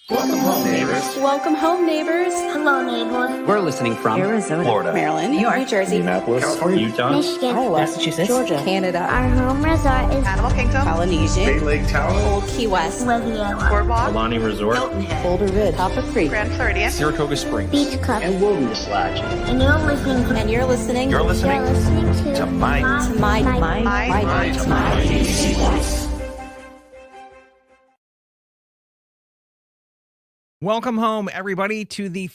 Welcome home, neighbors. Welcome home, neighbors. Hello, neighbors. We're listening from Arizona, Florida, Maryland, New York, New Jersey, Minneapolis, California, Utah, Michigan. Iowa, Massachusetts, Georgia, Canada, Our home resort is Animal Kingdom, Polynesian, Bay Lake Town, Old Key West, Riviera, Boardwalk, Alani Resort, Boulder Ridge, Copper Creek, Grand Floridian, Saratoga Springs, Beach Club, and Wilderness Lodge. and you're listening to and you're listening You're listening to My DVC Points. Welcome home, everybody, to the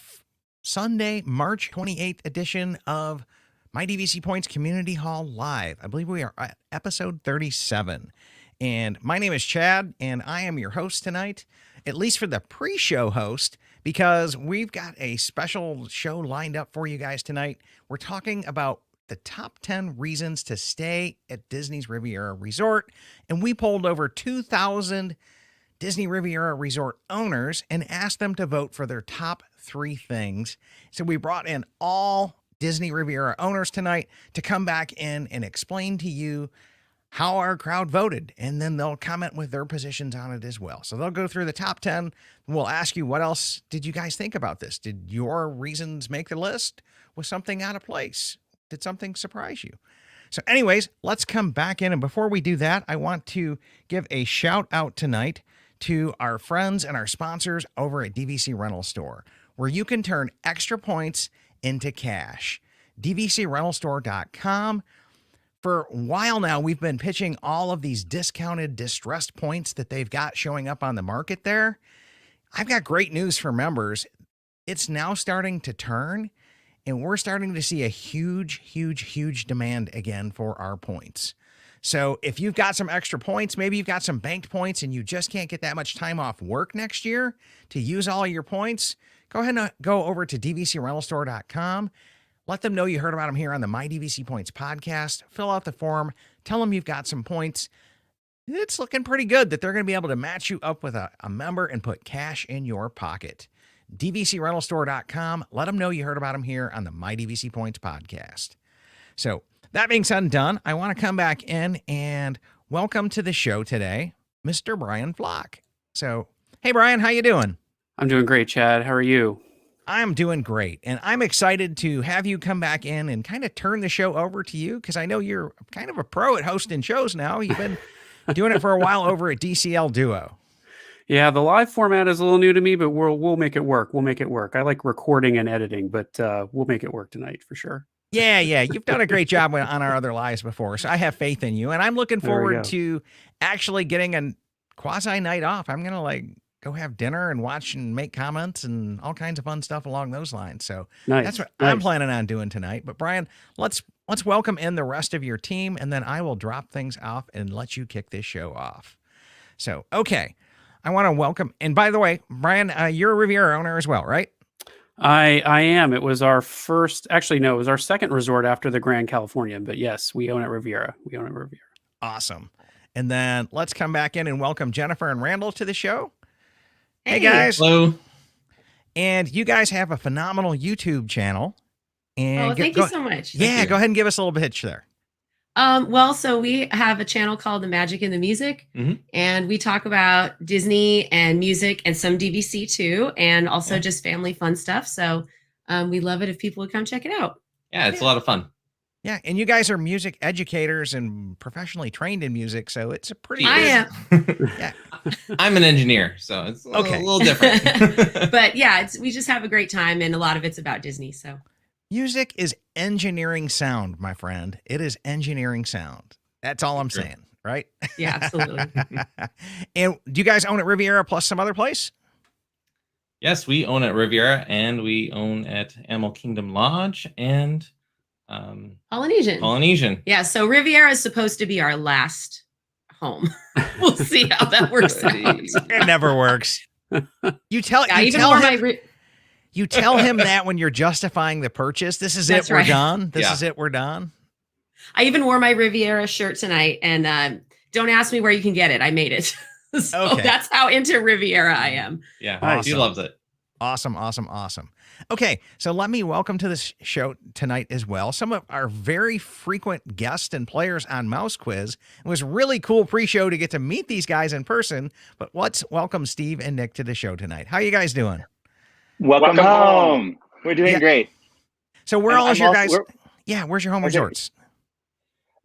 Sunday, March 28th edition of My DVC Points Community Hall Live. I believe we are at episode 37. And my name is Chad, and I am your host tonight, at least for the pre-show host, because we've got a special show lined up for you guys tonight. We're talking about the top 10 reasons to stay at Disney's Riviera Resort, and we polled over 2,000 Disney Riviera Resort owners and asked them to vote for their top 3 things. So we brought in all Disney Riviera owners tonight to come back in and explain to you how our crowd voted, and then they'll comment with their positions on it as well. So they'll go through the top 10, and we'll ask you, what else did you guys think about this? Did your reasons make the list? Was something out of place? Did something surprise you? So anyways, let's come back in, and before we do that, I want to give a shout out tonight to our friends and our sponsors over at DVC Rental Store, where you can turn extra points into cash. DVCRentalStore.com. For a while now, we've been pitching all of these discounted, distressed points that they've got showing up on the market there. I've got great news for members. It's now starting to turn, and we're starting to see a huge demand again for our points. So if you've got some extra points, maybe you've got some banked points and you just can't get that much time off work next year to use all your points, go ahead and go over to DVCRentalStore.com. Let them know you heard about them here on the My DVC Points podcast. Fill out the form. Tell them you've got some points. It's looking pretty good that they're going to be able to match you up with a member and put cash in your pocket. DVCRentalStore.com. Let them know you heard about them here on the My DVC Points podcast. So that being said and done, I want to come back in and welcome to the show today, Mr. Brian Flock. So, hey, Brian, how you doing? I'm doing great, Chad. How are you? I'm doing great, and I'm excited to have you come back in and kind of turn the show over to you, because I know you're kind of a pro at hosting shows now. You've been doing it for a while over at DCL Duo. Yeah, the live format is a little new to me, but we'll make it work. We'll make it work. I like recording and editing, but we'll make it work tonight for sure. Yeah, you've done a great job on our other lives before, so I have faith in you, and I'm looking forward to actually getting a quasi night off. I'm gonna go have dinner and watch and make comments and all kinds of fun stuff along those lines. So that's what I'm planning on doing tonight. But Brian, let's welcome in the rest of your team, and then I will drop things off and let you kick this show off. So, okay, I want to welcome, and by the way, Brian, you're a Riviera owner as well, right? I am. It was our first, actually, no, it was our second resort after the Grand California, but yes, we own at Riviera. Awesome. And then let's come back in and welcome Jennifer and Randall to the show. Hey guys. Hello. And you guys have a phenomenal YouTube channel. And thank you so much. Yeah, go ahead and give us a little pitch there. So we have a channel called The Magic in the Music, and we talk about Disney and music and some DVC too, and also just family fun stuff. So we love it if people would come check it out. Yeah, it's a lot of fun. Yeah, and you guys are music educators and professionally trained in music, so it's a pretty. I am. Yeah. I'm an engineer, so it's a little different. But yeah, we just have a great time, and a lot of it's about Disney. So. Music is engineering sound, my friend. It is engineering sound. That's all I'm saying, right? Yeah, absolutely. And do you guys own at Riviera plus some other place? Yes, we own at Riviera, and we own at Animal Kingdom Lodge and Polynesian. Yeah, so Riviera is supposed to be our last home. We'll see how that works out. It never works. You tell him that when you're justifying the purchase. This is That's it. right. We're done. This is it. We're done. I even wore my Riviera shirt tonight, and don't ask me where you can get it. I made it. So Okay. that's how into Riviera I am. Yeah, Awesome. She loves it. Awesome, awesome, awesome. Okay, so let me welcome to this show tonight as well some of our very frequent guests and players on Mouse Quiz. It was really cool pre-show to get to meet these guys in person, but let's welcome Steve and Nick to the show tonight. How you guys doing? Welcome home. We're doing great. So where all is your guys? Where's your home resorts?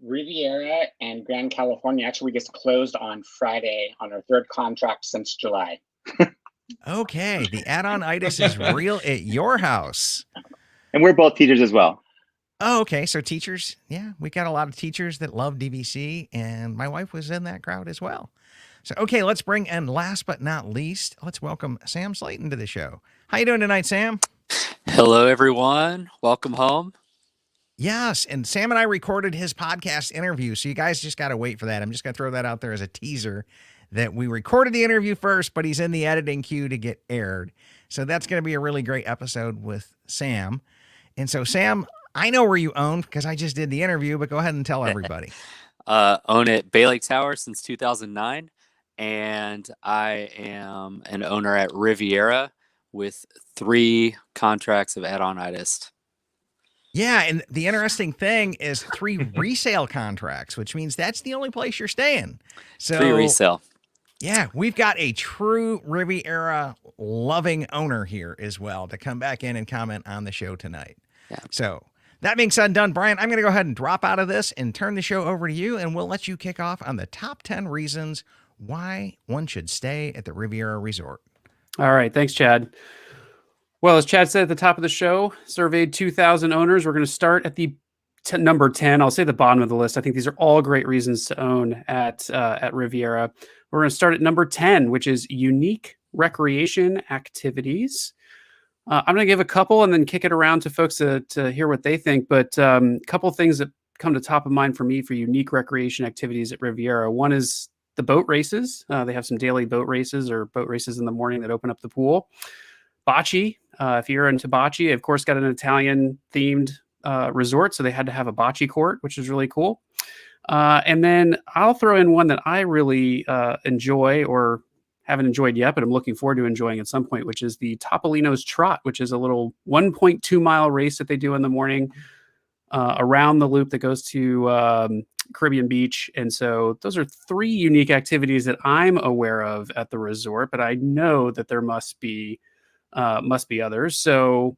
Riviera and Grand California. Actually, we just closed on Friday on our third contract since July. Okay, the add-on-itis is real at your house. And we're both teachers as well. Oh, okay. So teachers, we got a lot of teachers that love DVC, and my wife was in that crowd as well. So, okay, let's bring, and last but not least, let's welcome Sam Slayton to the show. How you doing tonight, Sam? Hello, everyone. Welcome home. Yes, and Sam and I recorded his podcast interview, so you guys just got to wait for that. I'm just going to throw that out there as a teaser that we recorded the interview first, but he's in the editing queue to get aired. So that's going to be a really great episode with Sam. And so, Sam, I know where you own because I just did the interview, but go ahead and tell everybody. Own at Bay Lake Tower since 2009, and I am an owner at Riviera with 3 contracts of add-on-itis. Yeah, and the interesting thing is 3 resale contracts, which means that's the only place you're staying. So 3 resale. Yeah, we've got a true Riviera loving owner here as well to come back in and comment on the show tonight. Yeah. So that being said and done, Brian, I'm going to go ahead and drop out of this and turn the show over to you, and we'll let you kick off on the top 10 reasons why one should stay at the Riviera Resort. All right. Thanks, Chad. Well, as Chad said at the top of the show, surveyed 2,000 owners. We're going to start at the number 10. I'll say the bottom of the list. I think these are all great reasons to own at Riviera. We're going to start at number 10, which is unique recreation activities. I'm going to give a couple and then kick it around to folks to hear what they think. But a couple things that come to top of mind for me for unique recreation activities at Riviera. One is the boat races. They have some daily boat races or boat races in the morning that open up the pool. Bocce. If you're into bocce, of course, got an Italian themed resort. So they had to have a bocce court, which is really cool. And then I'll throw in one that I really enjoy or haven't enjoyed yet, but I'm looking forward to enjoying at some point, which is the Topolino's Trot, which is a little 1.2 mile race that they do in the morning around the loop that goes to Caribbean Beach. And so those are 3 unique activities that I'm aware of at the resort, but I know that there must be others. So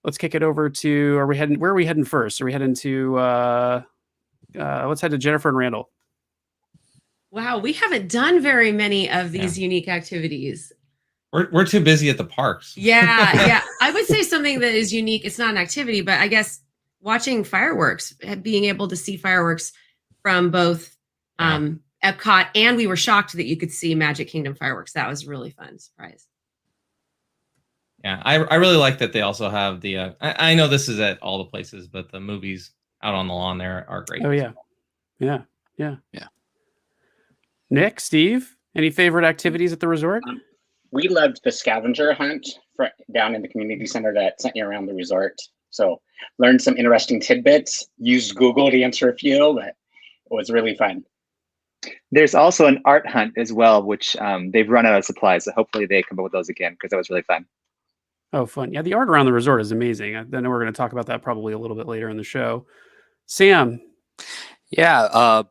let's kick it over to, where are we heading first? Are we heading to, let's head to Jennifer and Randall. Wow, we haven't done very many of these unique activities. We're too busy at the parks. Yeah. I would say something that is unique. It's not an activity, but I guess watching fireworks, being able to see fireworks from both Epcot, and we were shocked that you could see Magic Kingdom fireworks. That was a really fun surprise. Yeah, I really like that they also have the, I know this is at all the places, but the movies out on the lawn there are great. Oh, yeah. Yeah. Nick, Steve, any favorite activities at the resort? We loved the scavenger hunt down in the community center that sent you around the resort. So learned some interesting tidbits, used Google to answer a few, but it was really fun. There's also an art hunt as well, which they've run out of supplies. So hopefully they come up with those again because that was really fun. Oh, fun. Yeah, the art around the resort is amazing. I know we're going to talk about that probably a little bit later in the show. Sam. Yeah,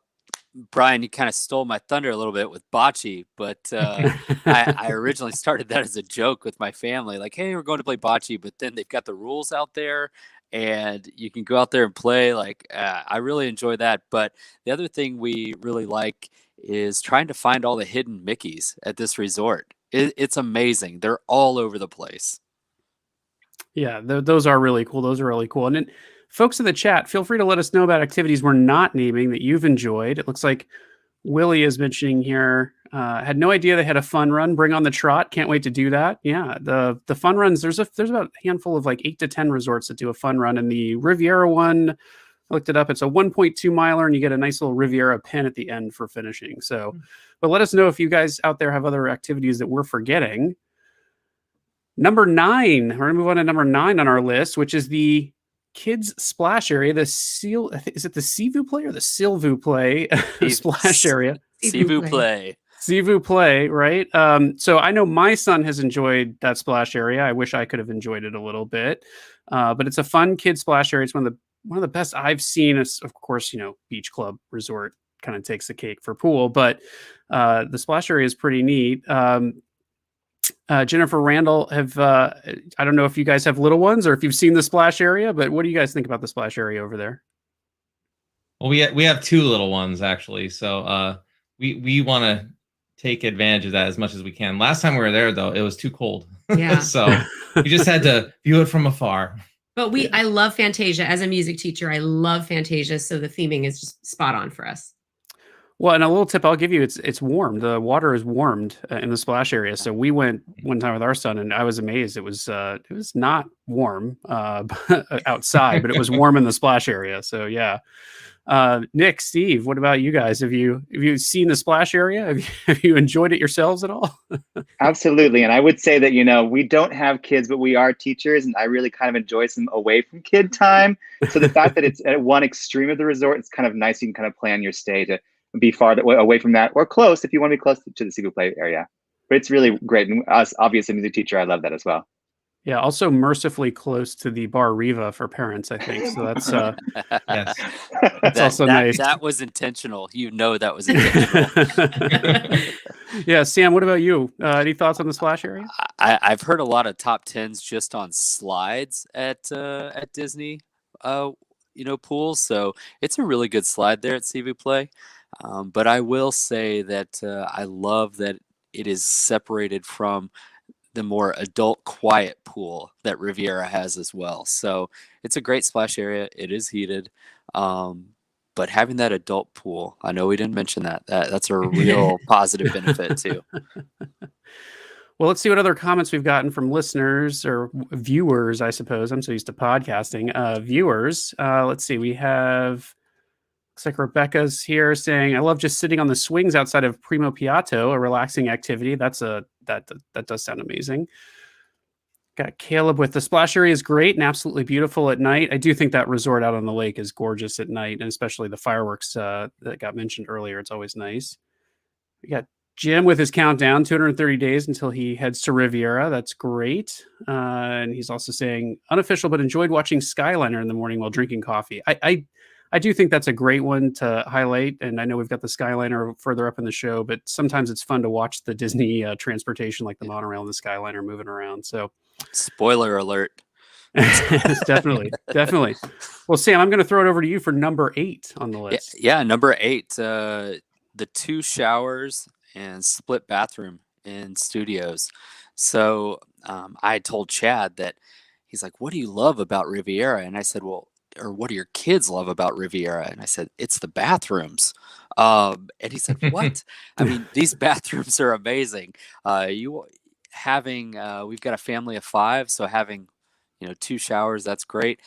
Brian, you kind of stole my thunder a little bit with bocce, but I originally started that as a joke with my family. Like, hey, we're going to play bocce, but then they've got the rules out there and you can go out there and play. Like, I really enjoy that. But the other thing we really like is trying to find all the hidden Mickeys at this resort. It's amazing. They're all over the place. Yeah, those are really cool. Those are really cool. And then, folks in the chat, feel free to let us know about activities we're not naming that you've enjoyed. It looks like Willie is mentioning here, had no idea they had a fun run. Bring on the trot. Can't wait to do that. Yeah, the fun runs, there's about a handful of like 8 to 10 resorts that do a fun run. And the Riviera one, I looked it up. It's a 1.2 miler and you get a nice little Riviera pin at the end for finishing. So, but let us know if you guys out there have other activities that we're forgetting. Number 9, we're going to move on to number 9 on our list, which is the kids splash area. Is it the Sivu play or the Silvu play splash area? Sivu play. Sivu Play, right? So I know my son has enjoyed that splash area. I wish I could have enjoyed it a little bit, but it's a fun kid splash area. It's one of the best I've seen. Is of course, Beach Club Resort kind of takes the cake for pool, but the splash area is pretty neat. Jennifer, Randall, I don't know if you guys have little ones or if you've seen the splash area, but what do you guys think about the splash area over there? Well, we have two little ones actually, so we want to take advantage of that as much as we can. Last time we were there, though, it was too cold, so we just had to view it from afar. But I love Fantasia as a music teacher. I love Fantasia, so the theming is just spot on for us. Well, and a little tip I'll give you, it's warm. The water is warmed in the splash area. So we went one time with our son and I was amazed. It was not warm outside, but it was warm in the splash area. So yeah. Nick, Steve, what about you guys? Have you seen the splash area? Have you enjoyed it yourselves at all? Absolutely. And I would say that, we don't have kids, but we are teachers, and I really kind of enjoy some away from kid time. So the fact that it's at one extreme of the resort, it's kind of nice. You can kind of plan your stay to be far away from that, or close if you want to be close to the Sivu Play area. But it's really great. And us, obviously, music teacher, I love that as well. Yeah, also mercifully close to the Bar Riva for parents, I think. So that's yes. That's also nice. That was intentional. That was intentional. Yeah, Sam, what about you? Any thoughts on the splash area? I've heard a lot of top tens just on slides at Disney, pools. So it's a really good slide there at Sivu Play. But I will say that I love that it is separated from the more adult quiet pool that Riviera has as well. So it's a great splash area. It is heated. But having that adult pool, I know we didn't mention that's a real positive benefit too. Well, let's see what other comments we've gotten from listeners or viewers, I suppose. I'm so used to podcasting. Viewers, let's see. We have, looks like Rebecca's here saying, I love just sitting on the swings outside of Primo Piatto, a relaxing activity. That does sound amazing. Got Caleb with the splash area is great and absolutely beautiful at night. I do think that resort out on the lake is gorgeous at night, and especially the fireworks that got mentioned earlier. It's always nice. We got Jim with his countdown, 230 days until he heads to Riviera. That's great. And he's also saying, unofficial, but enjoyed watching Skyliner in the morning while drinking coffee. I do think that's a great one to highlight. And I know we've got the Skyliner further up in the show, but sometimes it's fun to watch the Disney transportation like the monorail and the Skyliner moving around. So spoiler alert. Definitely. Well, Sam, I'm going to throw it over to you for number 8 on the list. Yeah, number 8, the 2 showers and split bathroom in studios. So I told Chad that, he's like, what do you love about Riviera? And I said, well, or what do your kids love about Riviera? And I said, it's the bathrooms. And he said, what? I mean, these bathrooms are amazing. We've got a family of 5, so having 2 showers, that's great.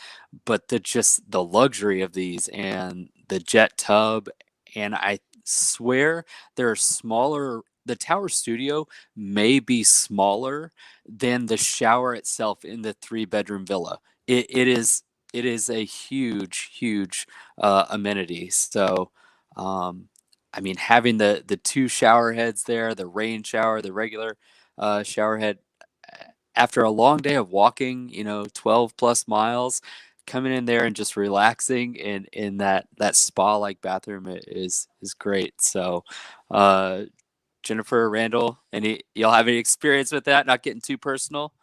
But the luxury of these and the jet tub, and I swear they're smaller. The Tower Studio may be smaller than the shower itself in the 3-bedroom villa. It is a huge amenity. So, having the 2 shower heads there, the rain shower, the regular shower head, after a long day of walking, 12 plus miles, coming in there and just relaxing in that spa-like bathroom is great. So, Jennifer, Randall, y'all have any experience with that? Not getting too personal?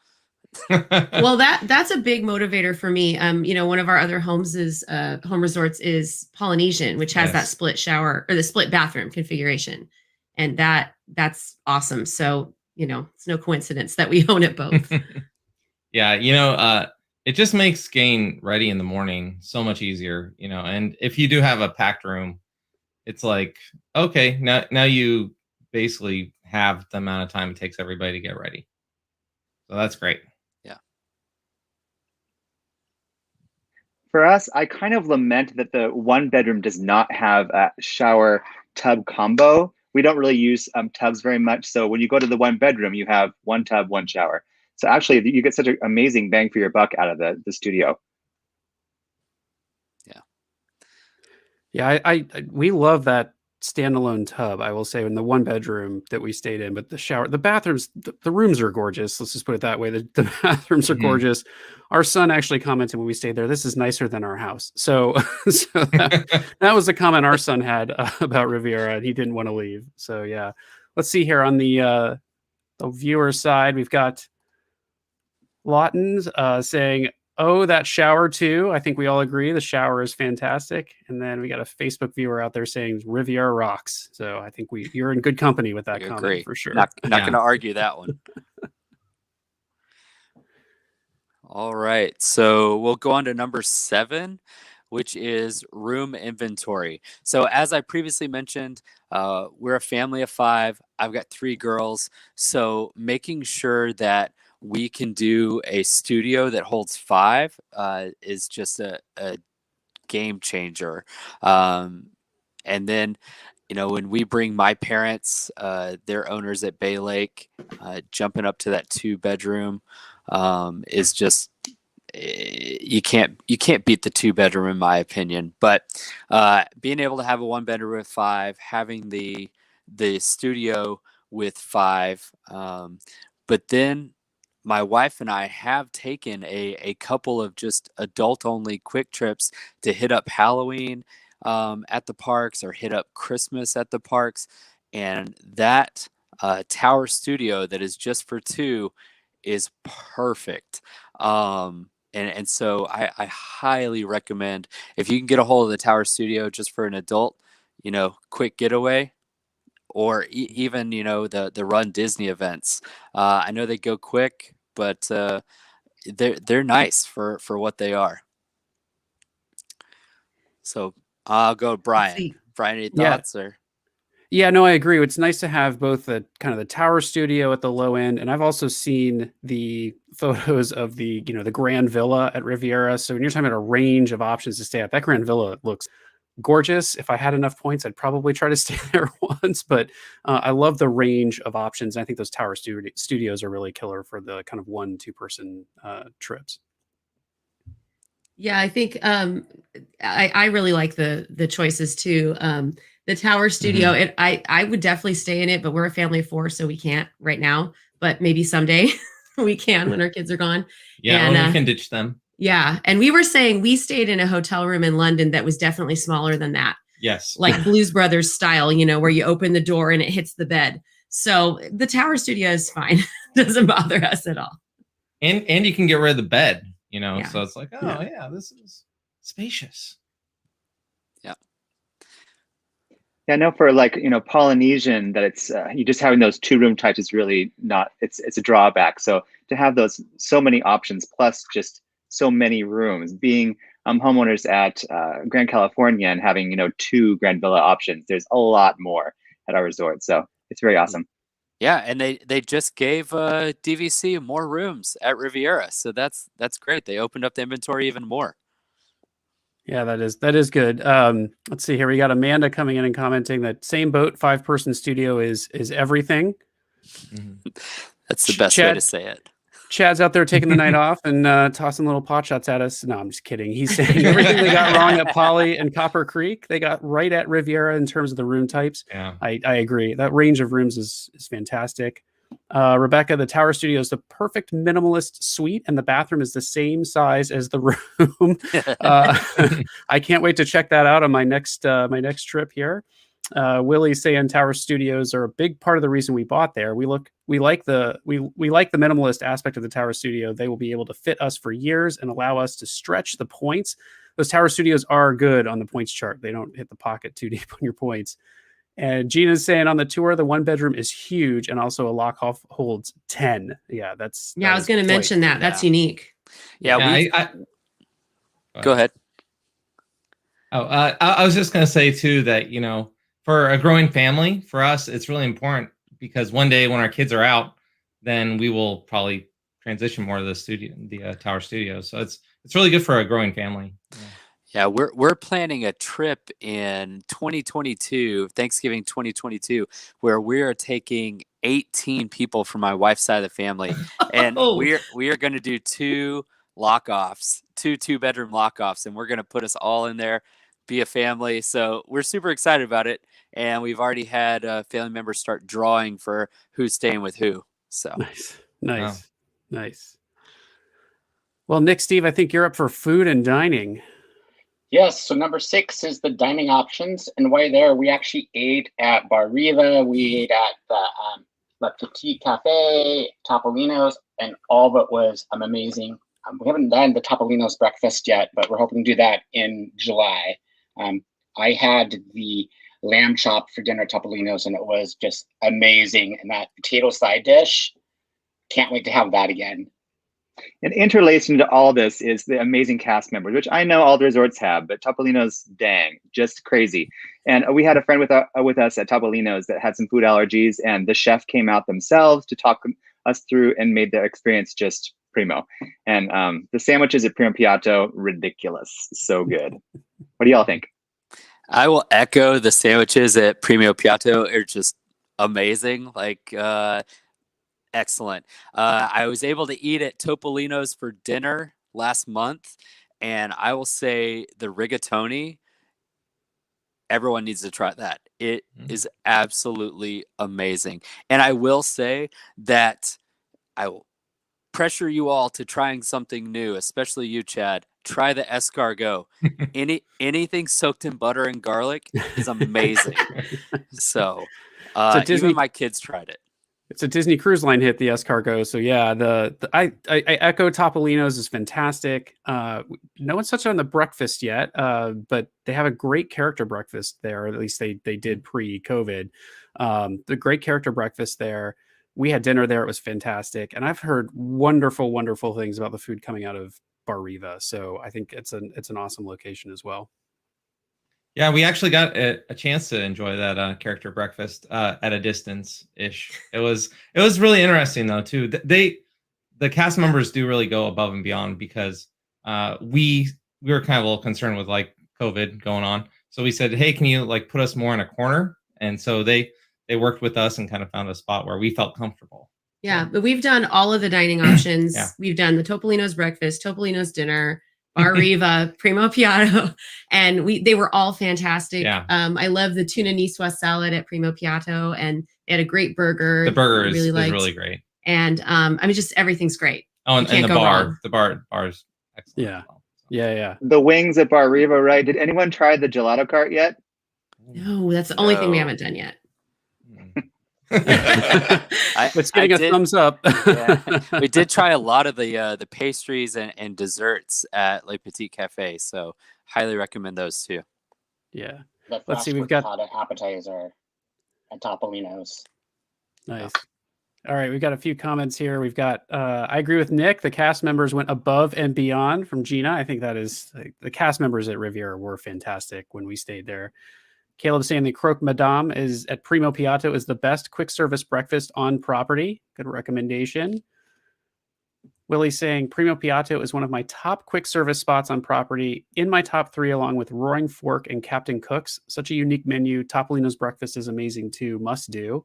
Well, that's a big motivator for me. One of our other home resorts is Polynesian, which has that split shower or the split bathroom configuration, and that's awesome. So it's no coincidence that we own it both. Yeah, it just makes getting ready in the morning so much easier. And if you do have a packed room, it's like, okay, now you basically have the amount of time it takes everybody to get ready. So that's great. For us, I kind of lament that the 1-bedroom does not have a shower tub combo. We don't really use tubs very much. So when you go to the 1-bedroom, you have 1 tub, 1 shower. So actually, you get such an amazing bang for your buck out of the studio. Yeah, we love that standalone tub, I will say, in the one bedroom that we stayed in. But the bathrooms, the rooms are gorgeous. Let's just put it that way. The bathrooms are gorgeous. Our son actually commented when we stayed there, "This is nicer than our house." So, that was the comment our son had about Riviera, and he didn't want to leave. So yeah, let's see here on the viewer side, we've got Lawton's saying, "Oh, that shower too." I think we all agree the shower is fantastic. And then we got a Facebook viewer out there saying Riviera rocks. So I think you're in good company with that comment agree. for sure. Not going to argue that one. All right. So we'll go on to number 7, which is room inventory. So as I previously mentioned, we're a family of 5. I've got 3 girls. So making sure that we can do a studio that holds 5 is just a game changer. And then, when we bring my parents, they're owners at Bay Lake, jumping up to that 2-bedroom is just, you can't beat the 2-bedroom in my opinion. But being able to have a 1-bedroom with 5, having the studio with 5, but then my wife and I have taken a couple of just adult only quick trips to hit up Halloween at the parks or hit up Christmas at the parks. And that tower studio that is just for 2 is perfect. And so I highly recommend, if you can get a hold of the tower studio just for an adult, quick getaway, or even, the Run Disney events. I know they go quick, but they're nice for what they are. So I'll go Brian. Brian, any thoughts? Or? Yeah, no, I agree. It's nice to have both the kind of the tower studio at the low end, and I've also seen the photos of the Grand Villa at Riviera. So when you're talking about a range of options to stay at, that Grand Villa looks gorgeous. If I had enough points, I'd probably try to stay there once, but I love the range of options. I think those tower studios are really killer for the kind of 1-2 person trips. Yeah, I think I really like the choices too. The tower studio, I would definitely stay in it, but we're a family of 4, so we can't right now, but maybe someday we can when our kids are gone. Yeah, and we can ditch them. Yeah. And we were saying we stayed in a hotel room in London that was definitely smaller than that. Yes. Like Blues Brothers style, where you open the door and it hits the bed. So the tower studio is fine. Doesn't bother us at all. And you can get rid of the bed, Yeah. so it's like, yeah, this is spacious. Yeah. Yeah, I know for Polynesian that it's you just having those 2-room types is really not, it's a drawback. So to have those so many options plus just so many rooms, being homeowners at Grand California and having 2 Grand Villa options, there's a lot more at our resort. So it's very awesome. Yeah, and they just gave DVC more rooms at Riviera, so that's great. They opened up the inventory even more. Yeah, that is good. Let's see here. We got Amanda coming in and commenting that same boat 5-person studio is everything. That's the best way to say it. Chad's out there taking the night off and tossing little pot shots at us. No, I'm just kidding. He's saying everything they got wrong at Poly and Copper Creek, they got right at Riviera in terms of the room types. Yeah, I agree. That range of rooms is fantastic. Rebecca, the tower studio is the perfect minimalist suite, and the bathroom is the same size as the room. I can't wait to check that out on my next trip here. Willie's saying tower studios are a big part of the reason we bought there. We like the minimalist aspect of the tower studio. They will be able to fit us for years and allow us to stretch the points. Those tower studios are good on the points chart. They don't hit the pocket too deep on your points. And Gina's saying on the tour, the 1-bedroom is huge, and also a lock off holds 10. Yeah, I was going to mention that. That's unique. Yeah, go ahead. Oh, I was just going to say too that for a growing family, for us, it's really important because one day when our kids are out, then we will probably transition more to the tower studio. So it's really good for a growing family. Yeah, we're planning a trip in 2022, Thanksgiving 2022, where we are taking 18 people from my wife's side of the family, and we are going to do 2 lockoffs, 2 2-bedroom lockoffs, and we're going to put us all in there. be a family. So we're super excited about it. And we've already had family members start drawing for who's staying with who. So Nice. Well, Nick, Steve, I think you're up for food and dining. Yes, so number 6 is the dining options. And while there, we actually ate at Bar Riva, we ate at the La Petite Cafe, Topolino's, and all of it was amazing. We haven't done the Topolino's breakfast yet, but we're hoping to do that in July. I had the lamb chop for dinner at Topolino's, and it was just amazing. And that potato side dish, can't wait to have that again. And interlacing to all this is the amazing cast members, which I know all the resorts have, but Topolino's, dang, just crazy. And we had a friend with us at Topolino's that had some food allergies, and the chef came out themselves to talk us through and made their experience just primo. And the sandwiches at Primo Piatto, ridiculous, so good. What do y'all think? I will echo the sandwiches at Primo Piatto are just amazing. Like, excellent. I was able to eat at Topolino's for dinner last month, and I will say the rigatoni, everyone needs to try that. It is absolutely amazing. And I will say that I will pressure you all to trying something new, especially you, Chad. Try the escargot. Anything soaked in butter and garlic is amazing. So even my kids tried it. It's a Disney Cruise Line hit, the escargot. So yeah, I echo Topolino's is fantastic. No one's touched on the breakfast yet, but they have a great character breakfast there. At least they did pre-COVID. The great character breakfast there. We had dinner there. It was fantastic, and I've heard wonderful, wonderful things about the food coming out of Bar Riva. So I think it's an awesome location as well. Yeah, we actually got a chance to enjoy that character breakfast at a distance ish. It was really interesting though too. The cast members do really go above and beyond because we were kind of a little concerned with like COVID going on. So we said, hey, can you like put us more in a corner? And so they worked with us and kind of found a spot where we felt comfortable. Yeah, but we've done all of the dining options. Yeah. We've done the Topolino's breakfast, Topolino's dinner, Bar Riva, Primo Piatto, and they were all fantastic. Yeah. I love the tuna niçoise salad at Primo Piatto, and they had a great burger. The burger I is really great. And I mean, just everything's great. Oh, and the bar's excellent. Yeah. As well. Yeah. The wings at Bar Riva, right? Did anyone try the gelato cart yet? No, that's the only thing we haven't done yet. It's getting a thumbs up. Yeah. We did try a lot of the pastries and desserts at Le Petit Cafe, so highly recommend those too. Yeah. Let's see, we've got appetizer at Topolino's. Nice. All right, we've got a few comments here. We've got I agree with Nick. The cast members went above and beyond from Gina. I think that is the cast members at Riviera were fantastic when we stayed there. Caleb saying the Croque Madame is at Primo Piatto is the best quick service breakfast on property. Good recommendation. Willie saying Primo Piatto is one of my top quick service spots on property, in my top 3 along with Roaring Fork and Captain Cook's. Such a unique menu. Topolino's breakfast is amazing too. Must do.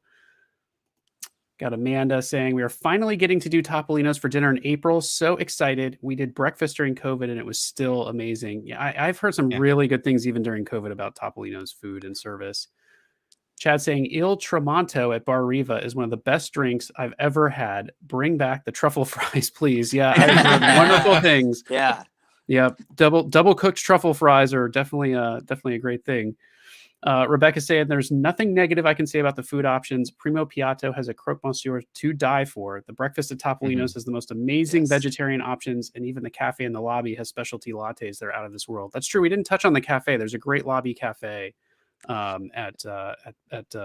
Got Amanda saying we are finally getting to do Topolino's for dinner in April. So excited. We did breakfast during COVID and it was still amazing. Yeah, I've heard some really good things even during COVID about Topolino's food and service. Chad saying Il Tramonto at Bar Riva is one of the best drinks I've ever had. Bring back the truffle fries, please. Yeah, I've heard wonderful things. Yeah. Yeah, double cooked truffle fries are definitely a great thing. Rebecca saying there's nothing negative I can say about the food options. Primo Piatto has a croque monsieur to die for. The breakfast at Topolino's has the most amazing vegetarian options, and even the cafe in the lobby has specialty lattes that are out of this world. That's true. We didn't touch on the cafe. There's a great lobby cafe at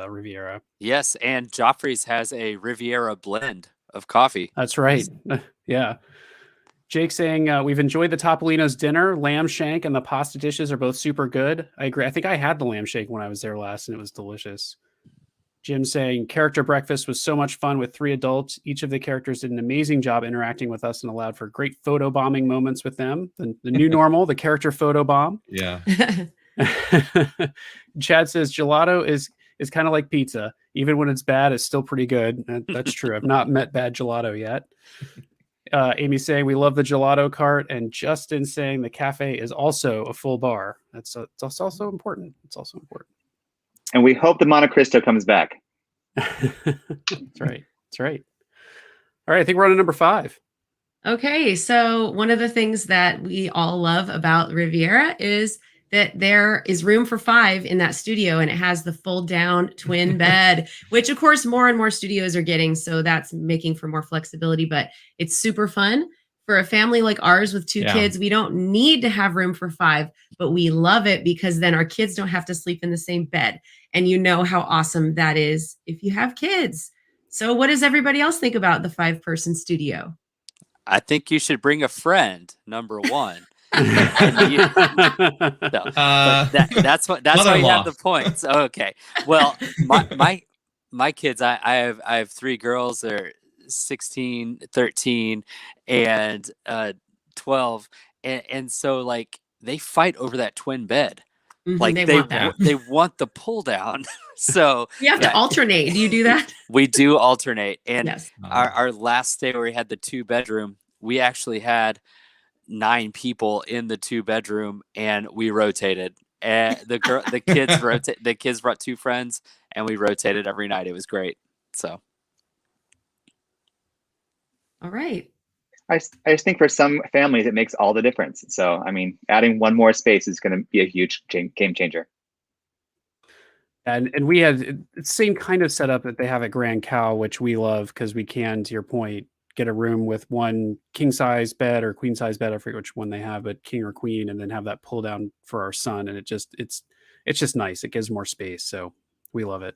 Riviera. Yes, and Joffrey's has a Riviera blend of coffee. That's right. Yeah. Jake saying we've enjoyed the Topolino's dinner. Lamb shank and the pasta dishes are both super good. I agree. I think I had the lamb shank when I was there last, and it was delicious. Jim saying character breakfast was so much fun with 3 adults. Each of the characters did an amazing job interacting with us and allowed for great photo bombing moments with them. The new normal, the character photo bomb. Yeah. Chad says gelato is kind of like pizza. Even when it's bad, it's still pretty good. That's true. I've not met bad gelato yet. Amy's saying we love the gelato cart, and Justin saying the cafe is also a full bar. It's also important. It's also important. And we hope the Monte Cristo comes back. That's right. That's right. All right, I think we're on to number 5. Okay, so one of the things that we all love about Riviera is that there is room for 5 in that studio, and it has the fold down twin bed, which of course more and more studios are getting. So that's making for more flexibility, but it's super fun for a family like ours with 2 kids. We don't need to have room for 5, but we love it because then our kids don't have to sleep in the same bed. And you know how awesome that is if you have kids. So what does everybody else think about the 5-person studio? I think you should bring a friend, number 1. That's why you have the points. Okay. Well, my kids, I have 3 girls. They're 16, 13, and 12, and so like they fight over that twin bed. Like they want the pull down. So you have to alternate. Do you do that? We do alternate. And yes. Our last day where we had the 2-bedroom, we actually had 9 people in the 2-bedroom, and we rotated. And the kids brought 2 friends, and we rotated every night. It was great. So, all right. I just think for some families it makes all the difference. So I mean, adding one more space is going to be a huge game changer. And we had the same kind of setup that they have at Grand Cal, which we love because we can, to your point, get a room with one king size bed or queen size bed. I forget which one they have, but king or queen, and then have that pull down for our son. And it's just nice. It gives more space. So we love it.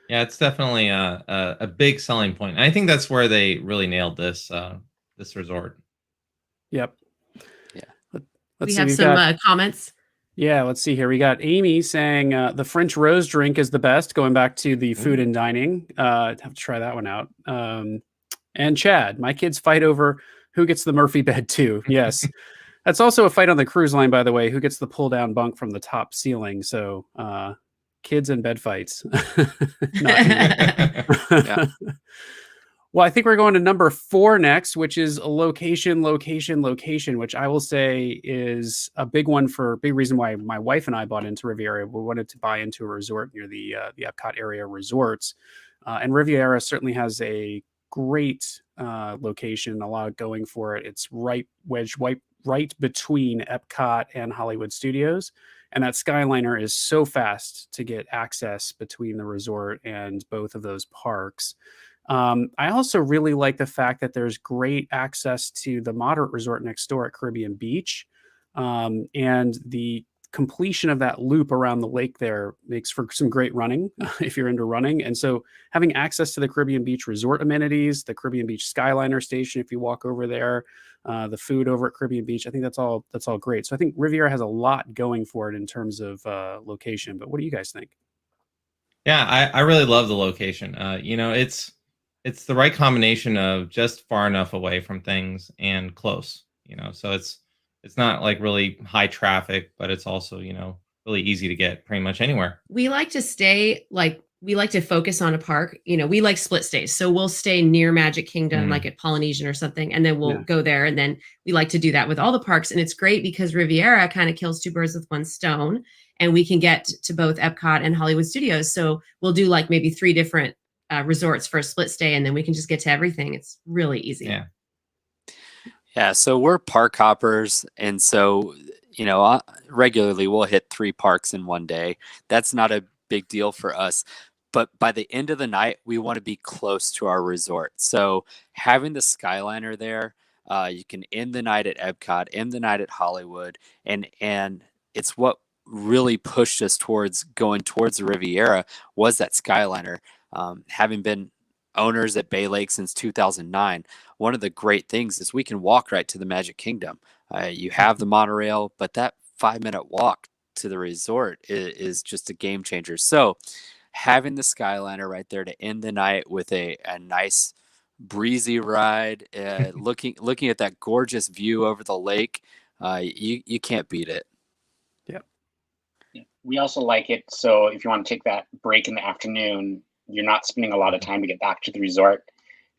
Yeah, it's definitely a big selling point. And I think that's where they really nailed this resort. Yep. Yeah. We have some comments. Yeah, let's see here. We got Amy saying the French rose drink is the best, going back to the food and dining. Have to try that one out. And Chad, my kids fight over who gets the Murphy bed too. Yes. That's also a fight on the cruise line, by the way, who gets the pull down bunk from the top ceiling. So kids and bed fights. Yeah. Well, I think we're going to number 4 next, which is a location, which I will say is a big reason why my wife and I bought into Riviera. We wanted to buy into a resort near the Epcot area resorts. And Riviera certainly has a great location, a lot going for it. It's right between Epcot and Hollywood Studios. And that Skyliner is so fast to get access between the resort and both of those parks. I also really like the fact that there's great access to the moderate resort next door at Caribbean Beach. And the completion of that loop around the lake there makes for some great running if you're into running. And so having access to the Caribbean Beach resort amenities, the Caribbean Beach Skyliner station, if you walk over there, the food over at Caribbean Beach, I think that's all great. So I think Riviera has a lot going for it in terms of location. But what do you guys think? Yeah, I really love the location. It's the right combination of just far enough away from things and close, so it's not like really high traffic, but it's also, really easy to get pretty much anywhere. We like to focus on a park. We like split stays. So we'll stay near Magic Kingdom, like at Polynesian or something, and then we'll go there. And then we like to do that with all the parks. And it's great because Riviera kind of kills 2 birds with 1 stone, and we can get to both Epcot and Hollywood Studios. So we'll do like maybe 3 different resorts for a split stay, and then we can just get to everything. It's really easy. Yeah. So we're park hoppers. And so, regularly we'll hit 3 parks in one day. That's not a big deal for us. But by the end of the night, we want to be close to our resort. So having the Skyliner there, you can end the night at Epcot, end the night at Hollywood. And it's what really pushed us towards going towards the Riviera was that Skyliner. Having been owners at Bay Lake since 2009, one of the great things is we can walk right to the Magic Kingdom. You have the monorail, but that 5-minute walk to the resort is just a game changer. So having the Skyliner right there to end the night with a nice breezy ride, looking at that gorgeous view over the lake, you can't beat it. Yep. We also like it. So if you want to take that break in the afternoon, you're not spending a lot of time to get back to the resort.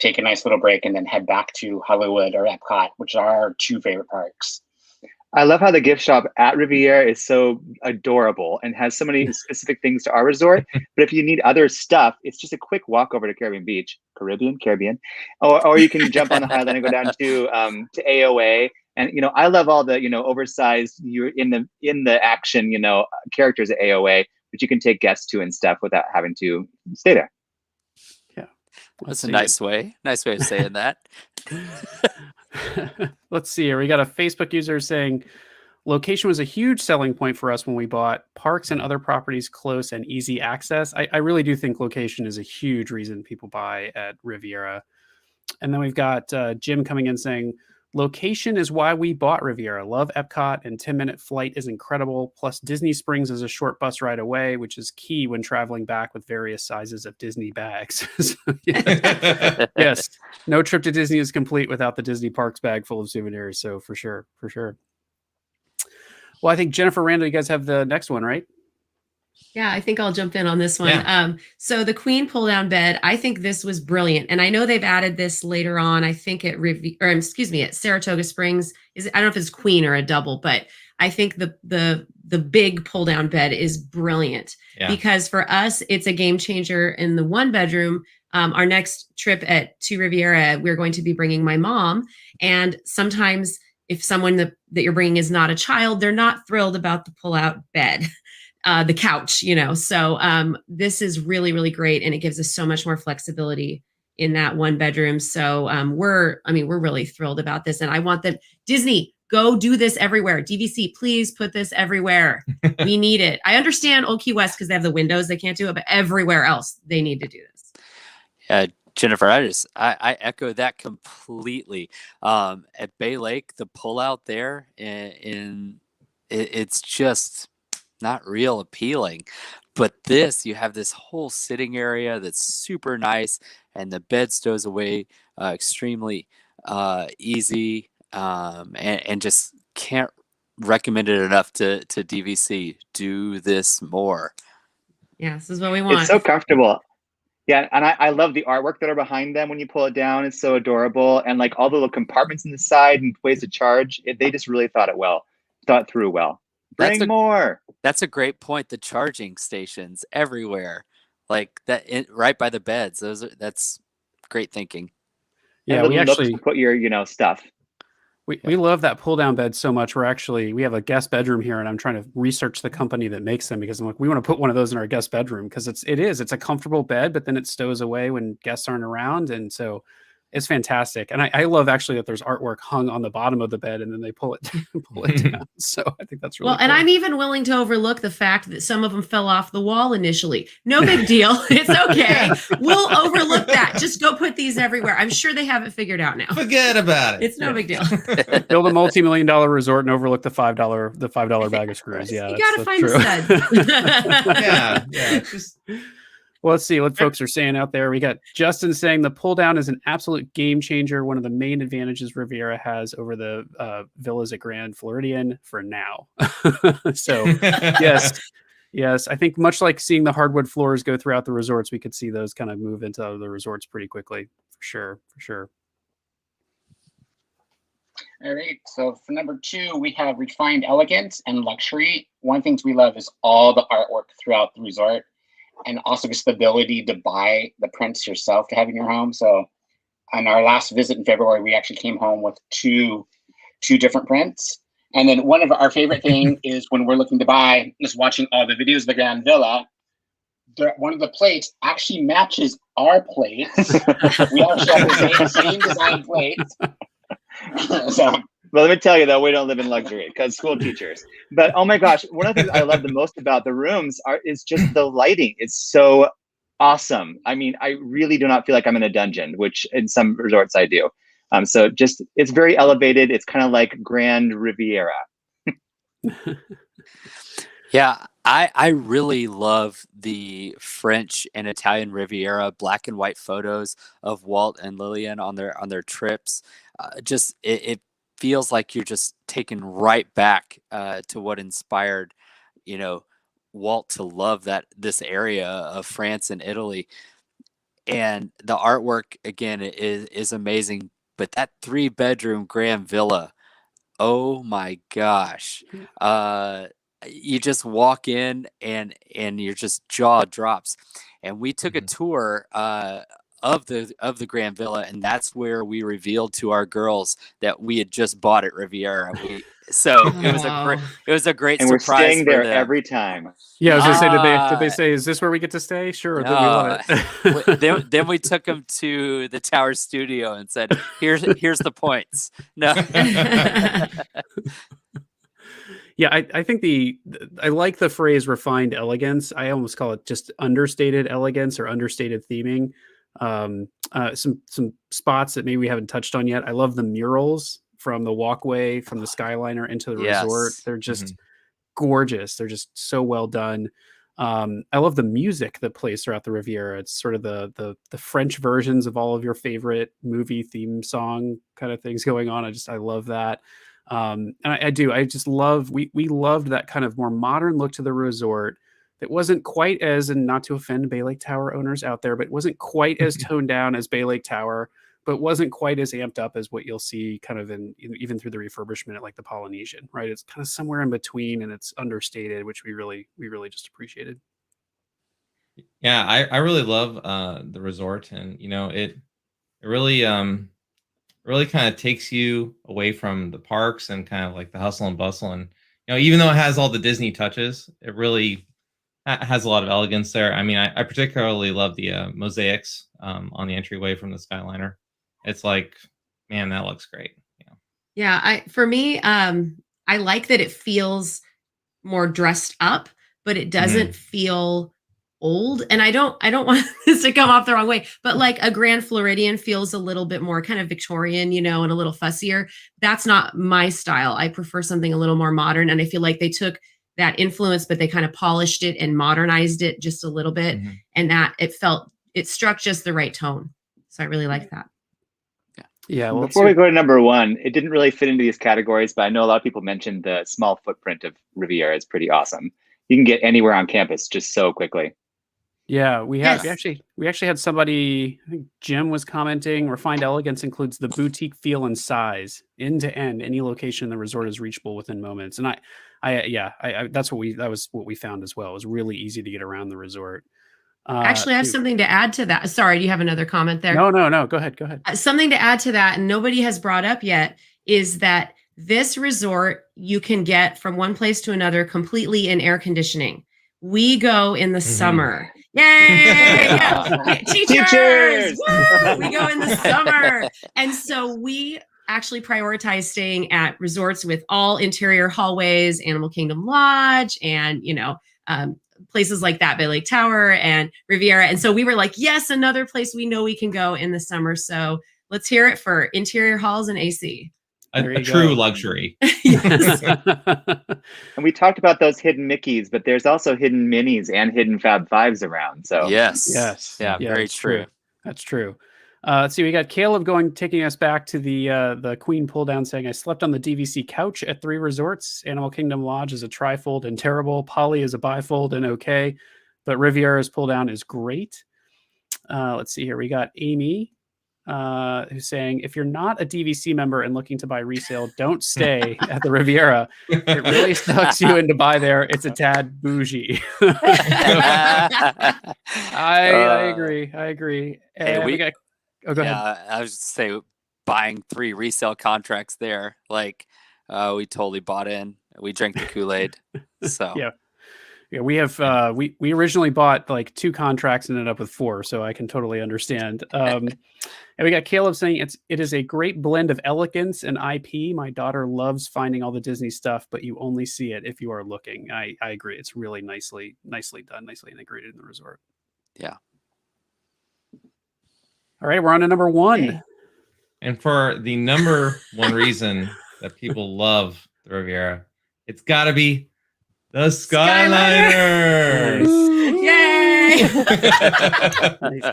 take a nice little break, and then head back to Hollywood or Epcot, which are our two favorite parks. I love how the gift shop at Riviera is so adorable and has so many specific things to our resort. But if you need other stuff, it's just a quick walk over to Caribbean, or you can jump on the Highland and go down to AOA. And I love all the oversized you're in the action characters at AOA, which you can take guests to and stuff without having to stay there. Yeah, That's a nice way of saying that. Let's see here. We got a Facebook user saying location was a huge selling point for us when we bought parks and other properties close and easy access. I really do think location is a huge reason people buy at Riviera. And then we've got Jim coming in saying location is why we bought Riviera. Love Epcot, and 10-minute flight is incredible. Plus Disney Springs is a short bus ride away, which is key when traveling back with various sizes of Disney bags. So, yes, no trip to Disney is complete without the Disney Parks bag full of souvenirs. So for sure. Well, I think Jennifer, Randall, you guys have the next one, right? Yeah, I think I'll jump in on this one. Yeah. So the Queen pull-down bed, I think this was brilliant. And I know they've added this later on, I think at at Saratoga Springs. I don't know if it's Queen or a double, but I think the big pull-down bed is brilliant. Yeah. Because for us, it's a game changer in the one bedroom. Our next trip to Riviera, we're going to be bringing my mom. And sometimes if someone that you're bringing is not a child, they're not thrilled about the pull-out bed. The couch, So this is really, really great. And it gives us so much more flexibility in that one bedroom. So we're really thrilled about this. And I want them, Disney, go do this everywhere. DVC, please put this everywhere. We need it. I understand Old Key West because they have the windows, they can't do it, but everywhere else they need to do this. Yeah, Jennifer, I echo that completely. At Bay Lake, the pullout there it's just not real appealing, but you have this whole sitting area that's super nice, and the bed stows away extremely easy, and just can't recommend it enough to DVC. Do this more. Yeah, this is what we want. It's so comfortable. Yeah, and I love the artwork that are behind them when you pull it down. It's so adorable, and like all the little compartments in the side and ways to charge. They just really thought through well. Bring more. That's a great point. The charging stations everywhere, like that, right by the beds. That's great thinking. Yeah, we actually put your stuff. We love that pull down bed so much. We have a guest bedroom here, and I'm trying to research the company that makes them because I'm like, we want to put one of those in our guest bedroom because it's a comfortable bed, but then it stows away when guests aren't around, and so it's fantastic. And I love actually that there's artwork hung on the bottom of the bed and then they pull it down. So I think that's really well, cool. And I'm even willing to overlook the fact that some of them fell off the wall initially. No big deal. It's okay. We'll overlook that. Just go put these everywhere. I'm sure they have it figured out now. Forget about it. It's no big deal. Build a multi-million-dollar resort and overlook the $5 bag of screws. Yeah, you got to find the studs. yeah. Just... Well, let's see what folks are saying out there. We got Justin saying the pull down is an absolute game changer. One of the main advantages Riviera has over the villas at Grand Floridian for now. So yes. I think much like seeing the hardwood floors go throughout the resorts, we could see those kind of move into other resorts pretty quickly. For sure. All right. So for number 2, we have refined elegance and luxury. One of the things we love is all the artwork throughout the resort, and also just the ability to buy the prints yourself to have in your home. So on our last visit in February, we actually came home with two different prints. And then one of our favorite thing is when we're looking to buy, is watching all the videos of the Grand Villa. One of the plates actually matches our plates. We actually have the same design plates. So. Well, let me tell you though, we don't live in luxury because school teachers. But oh my gosh, one of the things I love the most about the rooms is just the lighting. It's so awesome. I mean, I really do not feel like I'm in a dungeon, which in some resorts I do. So just it's very elevated. It's kind of like Grand Riviera. Yeah, I really love the French and Italian Riviera black and white photos of Walt and Lillian on their trips. It feels like you're just taken right back to what inspired, Walt to love this area of France and Italy. and the artwork again is amazing. But that 3-bedroom grand villa, oh my gosh. You just walk in and your just jaw drops. And we took a tour of the grand villa, and that's where we revealed to our girls that we had just bought at Riviera. So it was a great And we're surprise staying for there them. every time. Yeah, I was gonna say, did they say, is this where we get to stay? Sure, we love it. then we took them to the Tower Studio and said, here's the points. No. Yeah, I think I like the phrase refined elegance. I almost call it just understated elegance or understated theming. Some spots that maybe we haven't touched on yet. I love the murals from the walkway from the Skyliner into the resort. They're just gorgeous. They're just so well done. I love the music that plays throughout the Riviera. It's sort of the French versions of all of your favorite movie theme song kind of things going on. I love that. And I just love, we loved that kind of more modern look to the resort that wasn't quite as, and not to offend Bay Lake Tower owners out there, but wasn't quite as toned down as Bay Lake Tower, but wasn't quite as amped up as what you'll see kind of even through the refurbishment at like the Polynesian, right? It's kind of somewhere in between, and it's understated, which we really just appreciated. Yeah, I really love the resort, and it really really kind of takes you away from the parks and kind of like the hustle and bustle. And even though it has all the Disney touches, it really has a lot of elegance there. I mean, I particularly love the mosaics on the entryway from the Skyliner. It's like, man, that looks great. Yeah, for me, I like that it feels more dressed up, but it doesn't feel old. And I don't want this to come off the wrong way, but like a Grand Floridian feels a little bit more kind of Victorian, and a little fussier. That's not my style. I prefer something a little more modern. And I feel like they took that influence, but they kind of polished it and modernized it just a little bit. And that it struck just the right tone. So I really like that. Yeah. Well, before we go to number one, it didn't really fit into these categories, but I know a lot of people mentioned the small footprint of Riviera is pretty awesome. You can get anywhere on campus just so quickly. Yeah, we actually had somebody, I think Jim was commenting, refined elegance includes the boutique feel and size, end to end. Any location in the resort is reachable within moments. And that was what we found as well. It was really easy to get around the resort. Actually, I have something to add to that. Sorry, do you have another comment there? No. Go ahead. Something to add to that, and nobody has brought up yet, is that this resort you can get from one place to another completely in air conditioning. We go in the summer. Yay! Teachers! Woo! We go in the summer. And so we actually prioritize staying at resorts with all interior hallways, Animal Kingdom Lodge, and, places like that, Bay Lake Tower and Riviera. And so we were like, yes, another place we know we can go in the summer. So let's hear it for interior halls and AC. A true luxury. And we talked about those hidden Mickeys, but there's also hidden Minis and hidden Fab Fives around. So yes. Yeah, very true. That's true. Let's see, we got Caleb taking us back to the Queen pull down, saying, I slept on the DVC couch at 3 resorts. Animal Kingdom Lodge is a trifold and terrible. Poly is a bifold and okay. But Riviera's pull down is great. Let's see here. We got Amy who's saying, if you're not a DVC member and looking to buy resale, don't stay at the Riviera. It really sucks you in to buy there. It's a tad bougie. I agree. Hey, go ahead. I was just say buying 3 resale contracts there. Like we totally bought in. We drank the Kool-Aid. So yeah, we have we originally bought like 2 contracts and ended up with 4, so I can totally understand. And we got Caleb saying it is a great blend of elegance and IP. My daughter loves finding all the Disney stuff, but you only see it if you are looking. I agree. It's really nicely done, nicely integrated in the resort. Yeah. All right, we're on to number 1. Okay. And for the number 1 reason that people love the Riviera, it's got to be the Skyliner. Yay! Yay!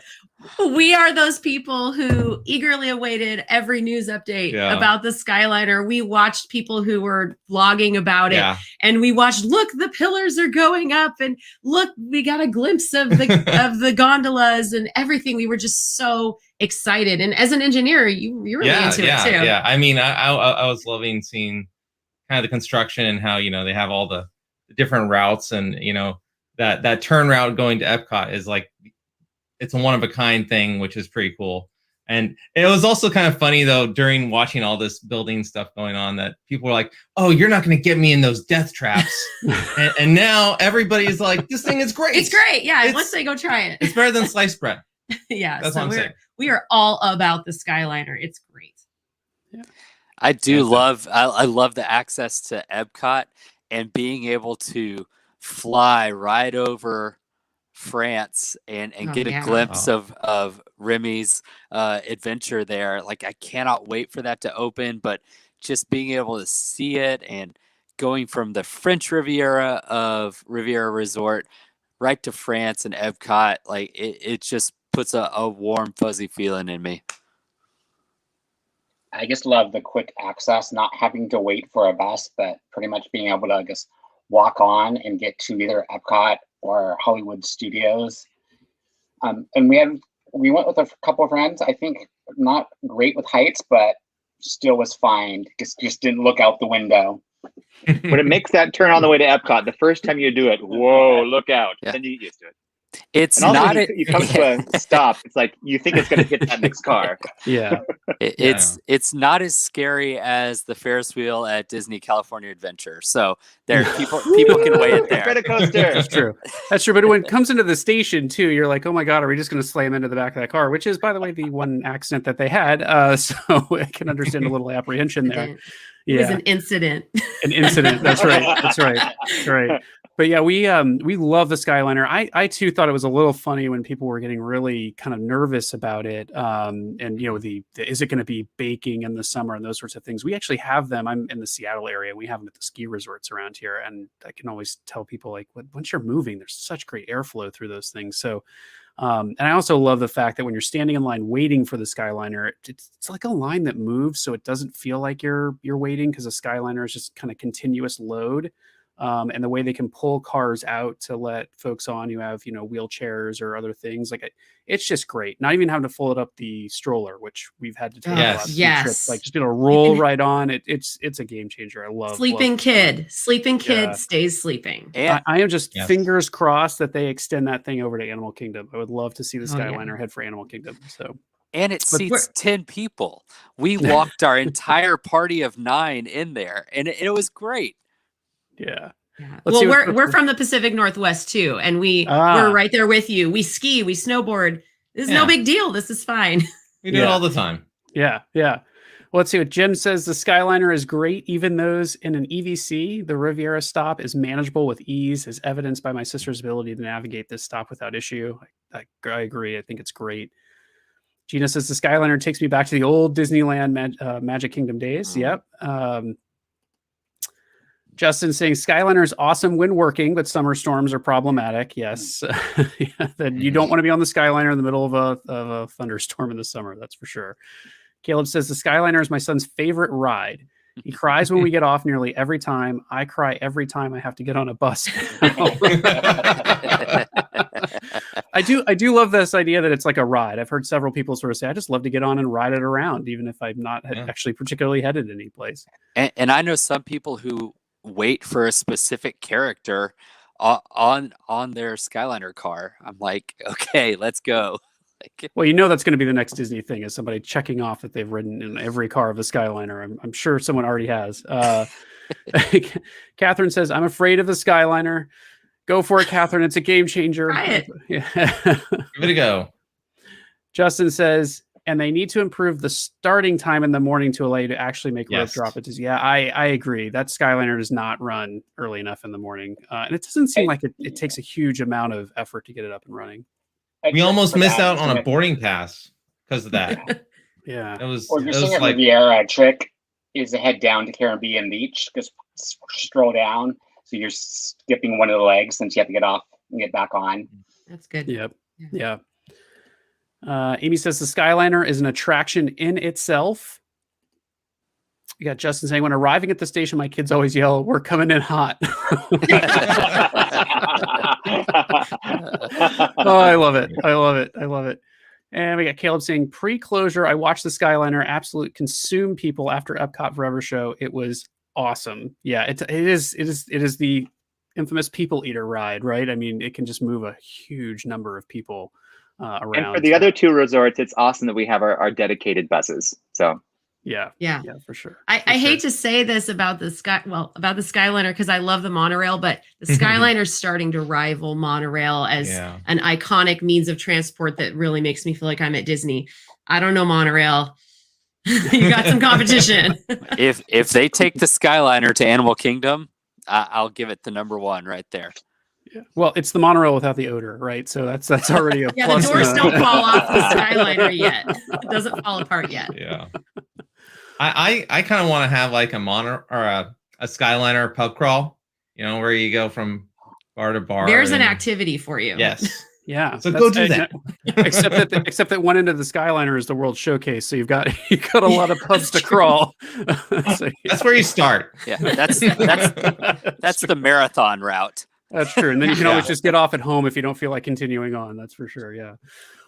We are those people who eagerly awaited every news update about the Skyliner. We watched people who were blogging about it, and we watched, look, the pillars are going up, and look, we got a glimpse of the gondolas and everything. We were just so excited. And as an engineer, you were really into it too. Yeah. I mean, I was loving seeing kind of the construction and how, they have all the different routes, and, that turn route going to Epcot is like, it's a one of a kind thing, which is pretty cool. And it was also kind of funny though, during watching all this building stuff going on, that people were like, oh, you're not going to get me in those death traps. and now everybody's like, this thing is great. It's great. Yeah. Once they go try it. It's better than sliced bread. Yeah. That's what I'm saying. We are all about the Skyliner. It's great. Yeah. I do love, I love the access to Epcot and being able to fly right over France and get a glimpse of Remy's adventure there. Like, I cannot wait for that to open, but just being able to see it and going from the French Riviera of Riviera Resort right to France and Epcot, like it just puts a warm, fuzzy feeling in me. I just love the quick access, not having to wait for a bus, but pretty much being able to just walk on and get to either Epcot or Hollywood Studios. And we went with a couple of friends. I think not great with heights, but still was fine. Just didn't look out the window. When it makes that turn on the way to Epcot, the first time you do it, whoa, look out. Then you get used to it. It's and also not you come to a stop. It's like you think it's going to hit that next car. Yeah. It's not as scary as the Ferris wheel at Disney California Adventure. So there, people can wait it there. Credit coaster. That's true. That's true. But when it comes into the station too, you're like, oh my God, are we just going to slam into the back of that car? Which is, by the way, the one accident that they had. So I can understand a little apprehension there. It was an incident. An incident. That's right. That's right. That's right. But yeah, we love the Skyliner. I too thought it was a little funny when people were getting really kind of nervous about it. And the is it going to be baking in the summer and those sorts of things. We actually have them. I'm in the Seattle area. We have them at the ski resorts around here, and I can always tell people, like, once you're moving, there's such great airflow through those things. So, and I also love the fact that when you're standing in line waiting for the Skyliner, it's like a line that moves, so it doesn't feel like you're waiting, because a Skyliner is just kind of continuous load. And the way they can pull cars out to let folks on who have, wheelchairs or other things, like it's just great. Not even having to fold up the stroller, which we've had to take trips, like just be able to roll right on. It's a game changer. I love Sleeping kid stays sleeping. And I am just fingers crossed that they extend that thing over to Animal Kingdom. I would love to see the Skyliner head for Animal Kingdom. So. And it seats 10 people. We walked our entire party of 9 in there, and it was great. Yeah. Well, we're from the Pacific Northwest too, and we're right there with you. We ski, we snowboard. This is no big deal. This is fine. We do it all the time. Yeah. Well, let's see what Jim says. The Skyliner is great. Even those in an EVC, the Riviera stop is manageable with ease, as evidenced by my sister's ability to navigate this stop without issue. I agree. I think it's great. Gina says the Skyliner takes me back to the old Disneyland Magic Kingdom days. Yep. Justin saying Skyliner is awesome when working, but summer storms are problematic. Yes. Then you don't want to be on the Skyliner in the middle of a thunderstorm in the summer. That's for sure. Caleb says the Skyliner is my son's favorite ride. He cries when we get off nearly every time. I cry every time I have to get on a bus. I do love this idea that it's like a ride. I've heard several people sort of say, I just love to get on and ride it around, even if I'm not actually particularly headed any place. And I know some people who wait for a specific character on their Skyliner car. I'm like, okay, let's go. Well, that's going to be the next Disney thing, is somebody checking off that they've ridden in every car of the Skyliner. I'm sure someone already has. Catherine says, I'm afraid of the Skyliner. Go for it, Catherine. It's a game changer. Try it. Give it a go. Justin says, and they need to improve the starting time in the morning to allow you to actually make rope drop it. Yeah, I agree. That Skyliner does not run early enough in the morning. And it doesn't seem like it takes a huge amount of effort to get it up and running. We almost missed out on a boarding pass because of that. Yeah. Or you're seeing a Riviera trick is to head down to Caribbean Beach, just stroll down. So you're skipping one of the legs since you have to get off and get back on. That's good. Yep. Yeah. Amy says the Skyliner is an attraction in itself. You got Justin saying, when arriving at the station, my kids always yell, "We're coming in hot." Oh, I love it. I love it. I love it. And we got Caleb saying, pre-closure, I watched the Skyliner absolute consume people after Epcot Forever show. It was awesome. Yeah, it is the infamous people eater ride, right? I mean, it can just move a huge number of people around. And for the other two resorts, it's awesome that we have our dedicated buses. So yeah, for sure. I hate to say this about the Skyliner because I love the monorail, but the Skyliner is starting to rival monorail as an iconic means of transport that really makes me feel like I'm at Disney. I don't know monorail. You got some competition. If they take the Skyliner to Animal Kingdom, I'll give it the number one right there. Yeah. Well, it's the monorail without the odor, right? So that's already a plus. The doors don't fall off the Skyliner yet. It doesn't fall apart yet. Yeah. I kind of want to have like a Skyliner pub crawl, where you go from bar to bar. There's an activity for you. Yes. Yeah. So go do that. Except that one end of the Skyliner is the World Showcase, so you've got a lot of pubs to crawl. So, that's where you start. Yeah, that's the marathon route. That's true, and then you can always just get off at home if you don't feel like continuing on. That's for sure. Yeah.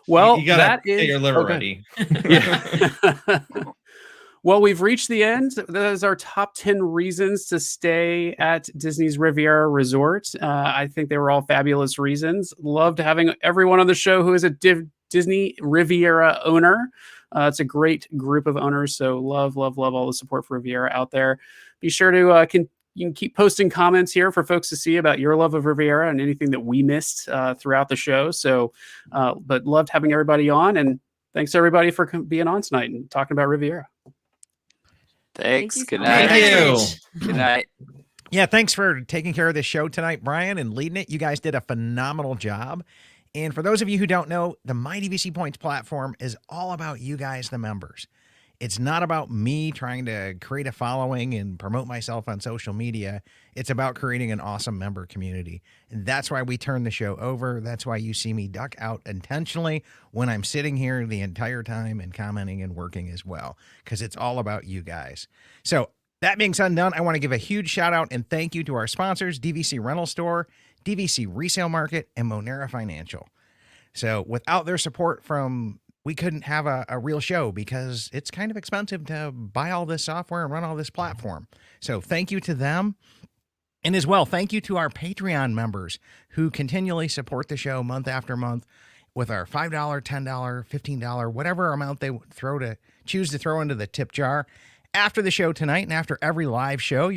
Well, you gotta get your liver ready. Yeah. Well, we've reached the end. That is our top 10 reasons to stay at Disney's Riviera Resort. I think they were all fabulous reasons. Loved having everyone on the show who is a Disney Riviera owner. It's a great group of owners. So love all the support for Riviera out there. Be sure to you can keep posting comments here for folks to see about your love of Riviera and anything that we missed throughout the show. So, but loved having everybody on, and thanks everybody for being on tonight and talking about Riviera. Thanks. Good night. Thank you. Good night. Yeah, thanks for taking care of this show tonight, Brian, and leading it. You guys did a phenomenal job. And for those of you who don't know, the My DVC Points platform is all about you guys, the members. It's not about me trying to create a following and promote myself on social media. It's about creating an awesome member community. And that's why we turn the show over. That's why you see me duck out intentionally when I'm sitting here the entire time and commenting and working as well, because it's all about you guys. So that being said and done, I want to give a huge shout out and thank you to our sponsors, DVC Rental Store, DVC Resale Market, and Monera Financial. So without their support we couldn't have a real show because it's kind of expensive to buy all this software and run all this platform. So thank you to them. And as well, thank you to our Patreon members who continually support the show month after month with our $5, $10, $15, whatever amount they choose to throw into the tip jar. After the show tonight and after every live show,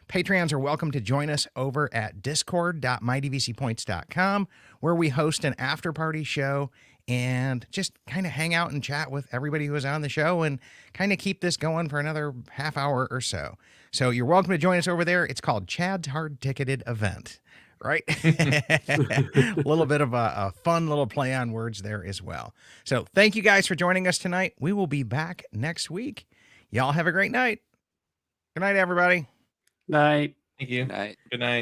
Patreons are welcome to join us over at discord.mydvcpoints.com, where we host an after party show and just kind of hang out and chat with everybody who was on the show and kind of keep this going for another half hour or so. So you're welcome to join us over there. It's called Chad's Hard Ticketed Event, right? A little bit of a fun little play on words there as well. So thank you guys for joining us tonight. We will be back next week. Y'all have a great night. Good night, everybody. Night. Thank you. Good night. Good night.